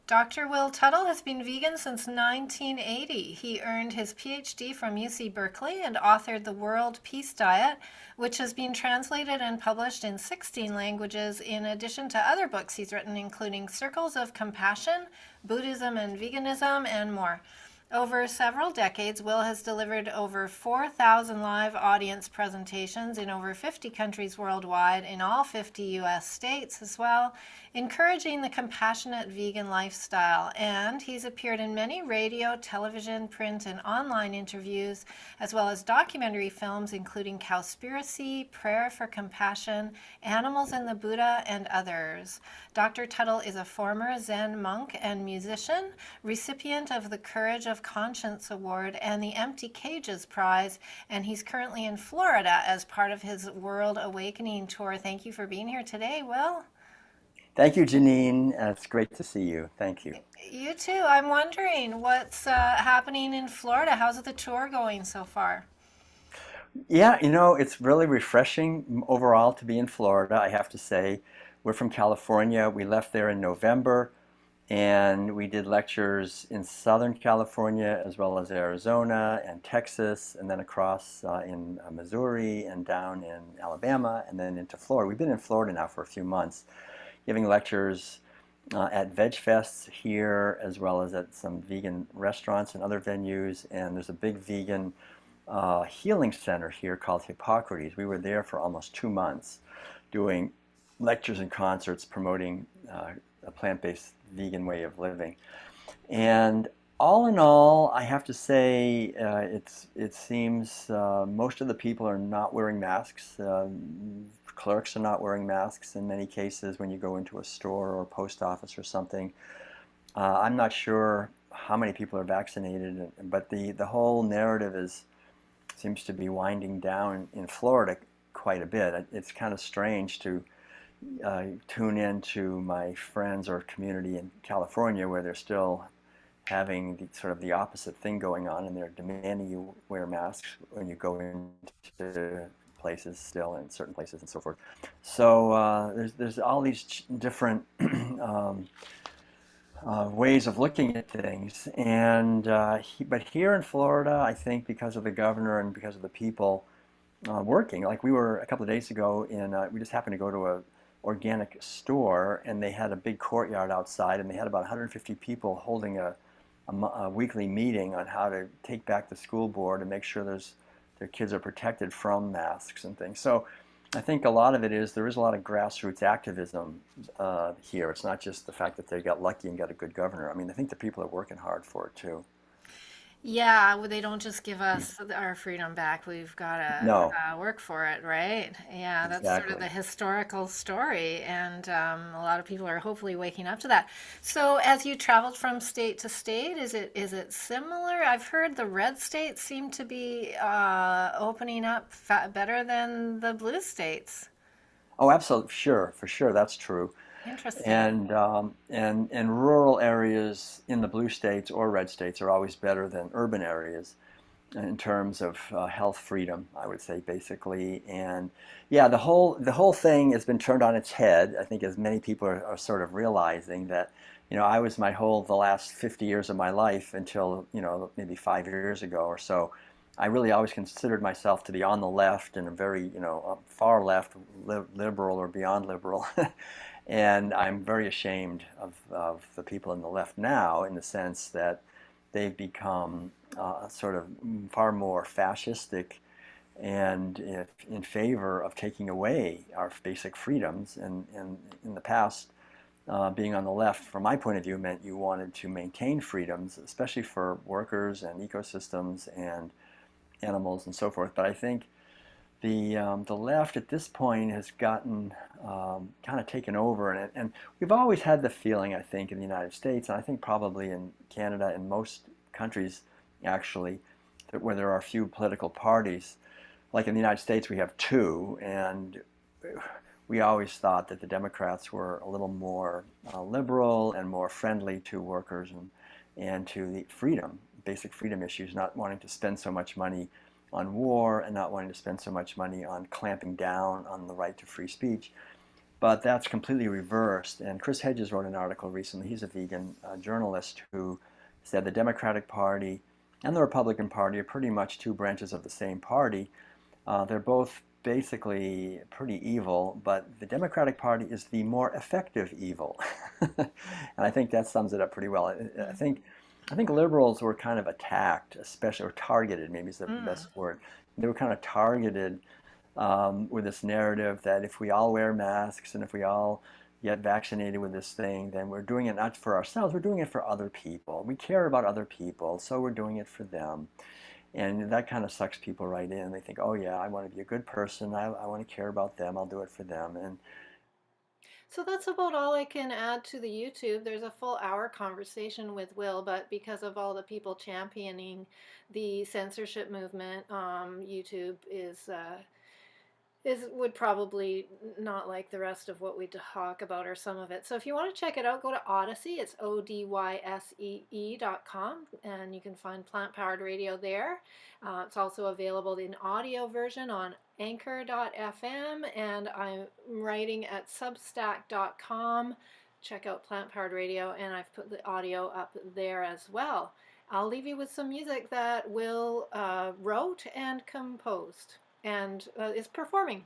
Dr. Will Tuttle has been vegan since 1980. He earned his PhD from UC Berkeley and authored The World Peace Diet, which has been translated and published in 16 languages, in addition to other books he's written, including Circles of Compassion, Buddhism and Veganism, and more. Over several decades, Will has delivered over 4,000 live audience presentations in over 50 countries worldwide, in all 50 US states as well, encouraging the compassionate vegan lifestyle. And he's appeared in many radio, television, print, and online interviews, as well as documentary films, including Cowspiracy, Prayer for Compassion, Animals and the Buddha, and others. Dr. Tuttle is a former Zen monk and musician, recipient of the Courage of Conscience Award and the Empty Cages Prize, and he's currently in Florida as part of his World Awakening Tour. Thank you for being here today, Will. Thank you, Janine. It's great to see you. Thank you. You too. I'm wondering what's happening in Florida. How's the tour going so far? Yeah, it's really refreshing overall to be in Florida, I have to say. We're from California. We left there in November, and we did lectures in Southern California as well as Arizona and Texas, and then across in Missouri and down in Alabama, and then into Florida. We've been in Florida now for a few months, giving lectures at veg fests here, as well as at some vegan restaurants and other venues. And there's a big vegan healing center here called Hippocrates. We were there for almost 2 months doing lectures and concerts promoting a plant-based vegan way of living. And all in all, I have to say, it seems most of the people are not wearing masks. Clerks are not wearing masks in many cases when you go into a store or a post office or something. I'm not sure how many people are vaccinated, but the whole narrative seems to be winding down in Florida quite a bit. It's kind of strange to tune into my friends or community in California, where they're still having sort of the opposite thing going on, and they're demanding you wear masks when you go into places still, in certain places and so forth. So there's all these different ways of looking at things, and but here in Florida, I think because of the governor and because of the people working, like we were a couple of days ago we just happened to go to a organic store, and they had a big courtyard outside, and they had about 150 people holding a weekly meeting on how to take back the school board and make sure their kids are protected from masks and things. So I think a lot of it is there is a lot of grassroots activism here. It's not just the fact that they got lucky and got a good governor. I mean, I think the people are working hard for it too. Yeah, well, they don't just give us our freedom back. We've got to No, work for it, right? Yeah, that's sort of exactly. the historical story, and a lot of people are hopefully waking up to that. So, as you traveled from state to state, is it similar? I've heard the red states seem to be opening up better than the blue states. Oh, absolutely, sure, for sure, that's true. Interesting. And rural areas in the blue states or red states are always better than urban areas in terms of health freedom, I would say, basically. And yeah, the whole thing has been turned on its head. I think as many people are sort of realizing that, I was the last 50 years of my life until, maybe 5 years ago or so. I really always considered myself to be on the left and a very, far left, liberal or beyond liberal. And I'm very ashamed of the people in the left now, in the sense that they've become sort of far more fascistic and in favor of taking away our basic freedoms. And in the past, being on the left, from my point of view, meant you wanted to maintain freedoms, especially for workers and ecosystems and animals and so forth. But I think the left at this point has gotten kind of taken over, and we've always had the feeling, I think, in the United States, and I think probably in Canada and most countries actually, that where there are few political parties, like in the United States we have two, and we always thought that the Democrats were a little more liberal and more friendly to workers and to the basic freedom issues, not wanting to spend so much money on war and not wanting to spend so much money on clamping down on the right to free speech. But that's completely reversed. And Chris Hedges wrote an article recently. He's a vegan journalist who said the Democratic Party and the Republican Party are pretty much two branches of the same party. They're both basically pretty evil, but the Democratic Party is the more effective evil. And I think that sums it up pretty well. I think liberals were kind of attacked, especially, or targeted, maybe is the Mm. best word. They were kind of targeted with this narrative that if we all wear masks and if we all get vaccinated with this thing, then we're doing it not for ourselves, we're doing it for other people. We care about other people, so we're doing it for them. And that kind of sucks people right in. They think, oh yeah, I want to be a good person. I want to care about them. I'll do it for them. And So that's about all I can add to the YouTube. There's a full hour conversation with Will, but because of all the people championing the censorship movement, YouTube is would probably not like the rest of what we talk about or some of it. So if you want to check it out, go to Odyssey. It's odyssee.com, and you can find Plant Powered Radio there. It's also available in audio version on anchor.fm, and I'm writing at substack.com. Check out Plant Powered Radio, and I've put the audio up there as well. I'll leave you with some music that Will wrote and composed and is performing.